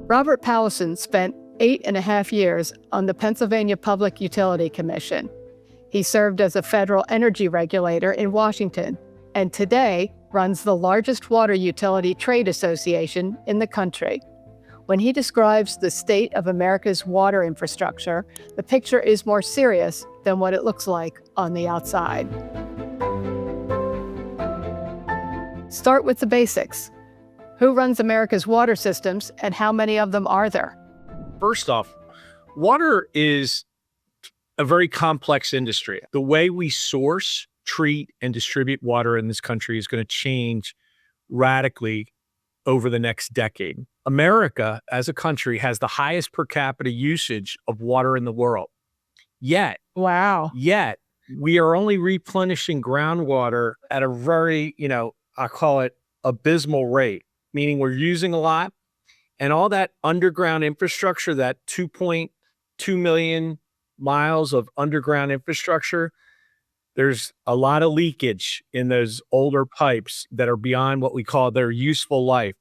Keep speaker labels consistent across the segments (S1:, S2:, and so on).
S1: Robert Powelson spent 8.5 years on the Pennsylvania Public Utility Commission. He served as a federal energy regulator in Washington, and today runs the largest water utility trade association in the country. When he describes the state of America's water infrastructure, the picture is more serious than what it looks like on the outside. Start with the basics. Who runs America's water systems, and how many of them are there?
S2: First off, water is a very complex industry. The way we source, treat, and distribute water in this country is going to change radically over the next decade. America, as a country, has the highest per capita usage of water in the world. Yet, we are only replenishing groundwater at a very, I call it abysmal rate, meaning we're using a lot. And all that underground infrastructure, that 2.2 million miles of underground infrastructure, there's a lot of leakage in those older pipes that are beyond what we call their useful life.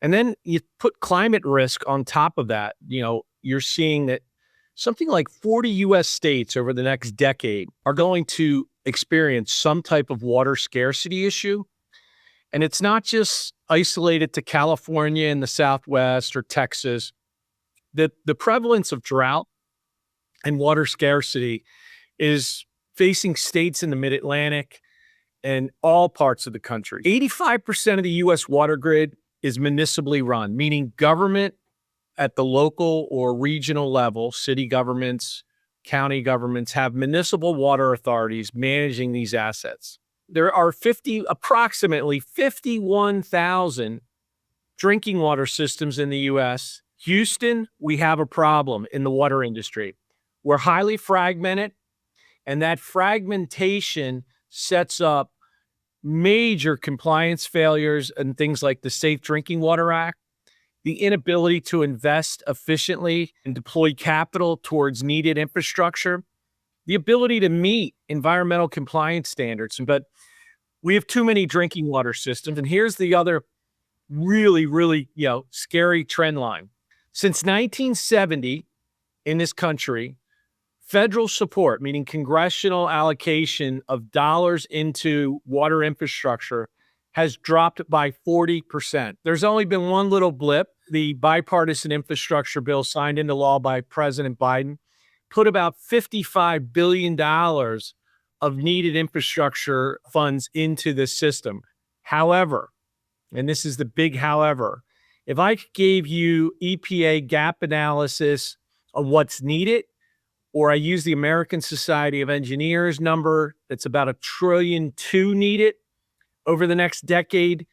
S2: And then you put climate risk on top of that. You're seeing that something like 40 US states over the next decade are going to experience some type of water scarcity issue. And it's not just isolated to California and the Southwest or Texas. The prevalence of drought and water scarcity is facing states in the mid-Atlantic and all parts of the country. 85% of the U.S. water grid is municipally run, meaning government at the local or regional level, city governments, county governments have municipal water authorities managing these assets. There are approximately 51,000 drinking water systems in the U.S. Houston, we have a problem in the water industry. We're highly fragmented, and that fragmentation sets up major compliance failures and things like the Safe Drinking Water Act, the inability to invest efficiently and deploy capital towards needed infrastructure, the ability to meet environmental compliance standards. But we have too many drinking water systems. And here's the other really, really, scary trend line. Since 1970 in this country, federal support, meaning congressional allocation of dollars into water infrastructure, has dropped by 40%. There's only been one little blip. The bipartisan infrastructure bill signed into law by President Biden put about $55 billion of needed infrastructure funds into the system. However, and this is the big however, if I gave you EPA gap analysis of what's needed, or I use the American Society of Engineers number, that's about $1.2 trillion needed over the next decade,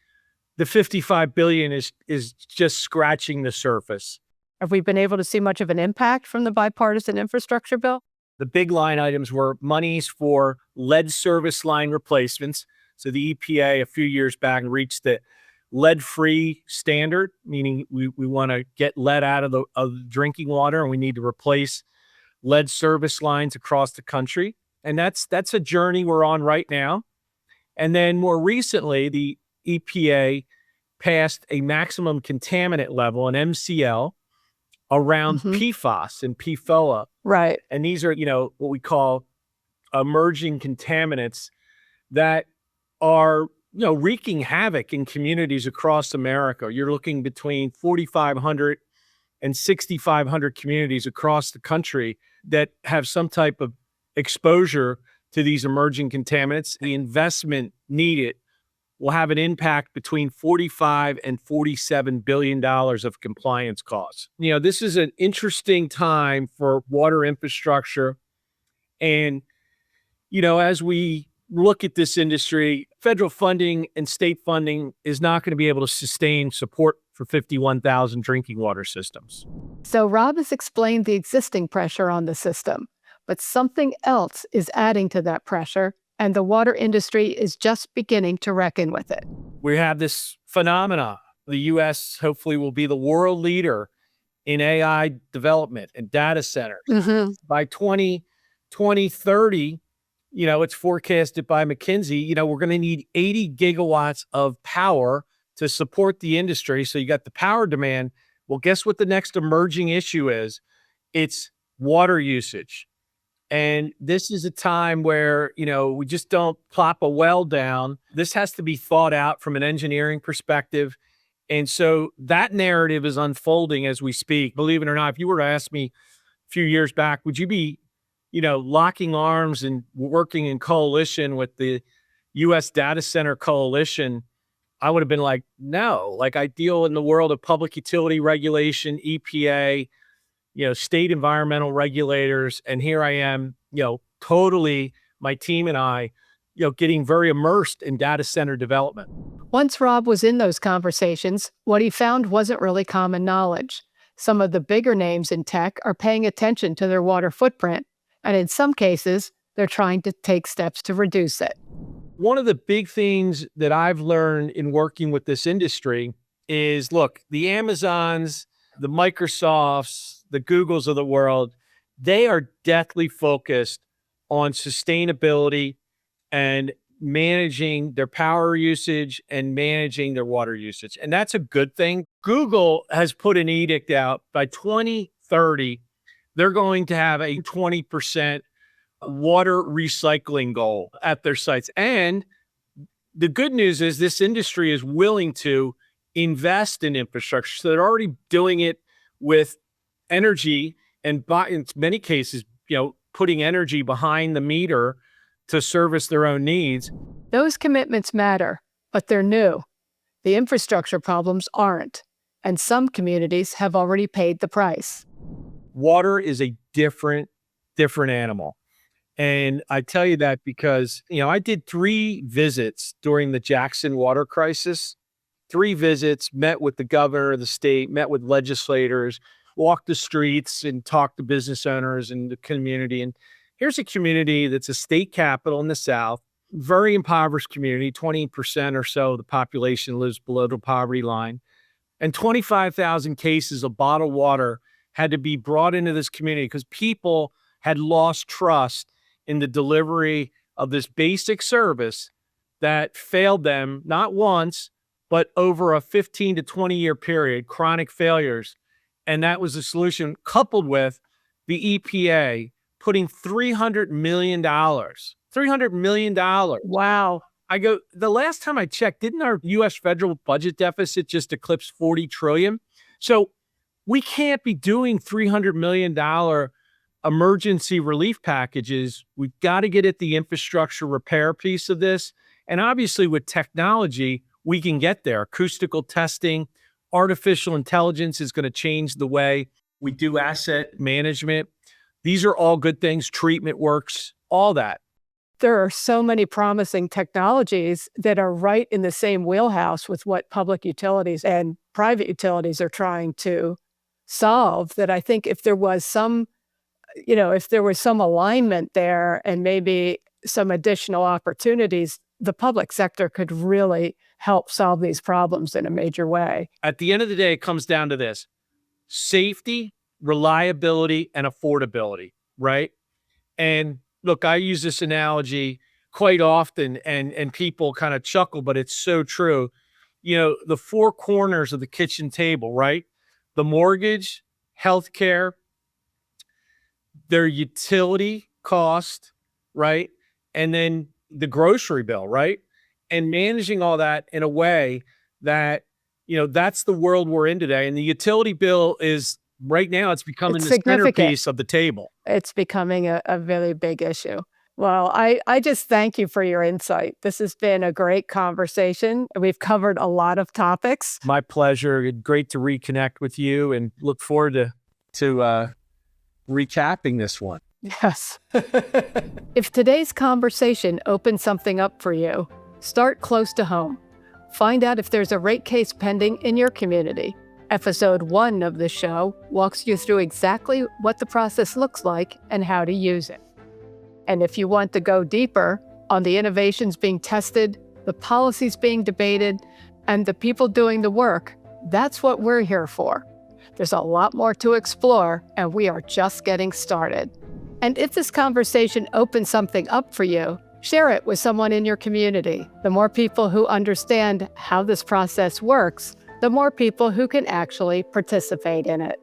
S2: the $55 billion is just scratching the surface.
S1: Have we been able to see much of an impact from the bipartisan infrastructure bill?
S2: The big line items were monies for lead service line replacements. So the EPA a few years back reached the lead-free standard, meaning we want to get lead out of the drinking water, and we need to replace lead service lines across the country. And that's a journey we're on right now. And then more recently, the EPA passed a maximum contaminant level, an MCL, around PFAS and PFOA.
S1: Right.
S2: And these are, what we call emerging contaminants that are, wreaking havoc in communities across America. You're looking between 4,500 and 6,500 communities across the country that have some type of exposure to these emerging contaminants. The investment needed will have an impact between $45 and $47 billion of compliance costs. This is an interesting time for water infrastructure. And, as we look at this industry, federal funding and state funding is not going to be able to sustain support for 51,000 drinking water systems.
S1: So Rob has explained the existing pressure on the system, but something else is adding to that pressure, and the water industry is just beginning to reckon with it.
S2: We have this phenomena. The U.S. hopefully will be the world leader in AI development and data centers. By 2030, it's forecasted by McKinsey, we're going to need 80 gigawatts of power to support the industry. So you got the power demand, Well, guess what the next emerging issue is? It's water usage. And this is a time where, we just don't plop a well down. This has to be thought out from an engineering perspective. And so that narrative is unfolding as we speak. Believe it or not, if you were to ask me a few years back, would you be, locking arms and working in coalition with the US Data Center Coalition? I would have been like, no. Like, I deal in the world of public utility regulation, EPA, state environmental regulators. And here I am, totally, my team and I, getting very immersed in data center development.
S1: Once Rob was in those conversations, what he found wasn't really common knowledge. Some of the bigger names in tech are paying attention to their water footprint, and in some cases, they're trying to take steps to reduce it.
S2: One of the big things that I've learned in working with this industry is, look, the Amazons, the Microsofts, the Googles of the world, they are deathly focused on sustainability and managing their power usage and managing their water usage. And that's a good thing. Google has put an edict out by 2030, they're going to have a 20% water recycling goal at their sites. And the good news is this industry is willing to invest in infrastructure. So they're already doing it with energy and in many cases, putting energy behind the meter to service their own needs.
S1: Those commitments matter, but they're new. The infrastructure problems aren't, and some communities have already paid the price.
S2: Water is a different animal. And I tell you that because, I did 3 visits during the Jackson water crisis. 3 visits, met with the governor of the state, met with legislators, walked the streets and talked to business owners and the community. And here's a community that's a state capital in the South, very impoverished community, 20% or so of the population lives below the poverty line. And 25,000 cases of bottled water had to be brought into this community because people had lost trust in the delivery of this basic service that failed them not once, but over a 15 to 20-year period, chronic failures. And that was the solution, coupled with the EPA putting $300 million. $300 million.
S1: Wow.
S2: I go, the last time I checked, didn't our U.S. federal budget deficit just eclipse $40 trillion? So we can't be doing $300 million emergency relief packages. We've got to get at the infrastructure repair piece of this. And obviously with technology, we can get there. Acoustical testing, artificial intelligence is going to change the way we do asset management. These are all good things. Treatment works, all that.
S1: There are so many promising technologies that are right in the same wheelhouse with what public utilities and private utilities are trying to solve, that I think if there was some alignment there and maybe some additional opportunities, the public sector could really help solve these problems in a major way.
S2: At the end of the day, it comes down to this: safety, reliability, and affordability, right? And look, I use this analogy quite often and people kind of chuckle, but it's so true. The 4 corners of the kitchen table, right? The mortgage, healthcare, their utility cost, right? And then the grocery bill, right? And managing all that in a way that, that's the world we're in today. And the utility bill is right now, it's becoming the centerpiece of the table.
S1: It's becoming a very big issue. Well, I just thank you for your insight. This has been a great conversation. We've covered a lot of topics.
S2: My pleasure. Great to reconnect with you and look forward to recapping this one.
S1: Yes. If today's conversation opened something up for you, start close to home. Find out if there's a rate case pending in your community. Episode 1 of the show walks you through exactly what the process looks like and how to use it. And if you want to go deeper on the innovations being tested, the policies being debated, and the people doing the work, that's what we're here for. There's a lot more to explore, and we are just getting started. And if this conversation opens something up for you, share it with someone in your community. The more people who understand how this process works, the more people who can actually participate in it.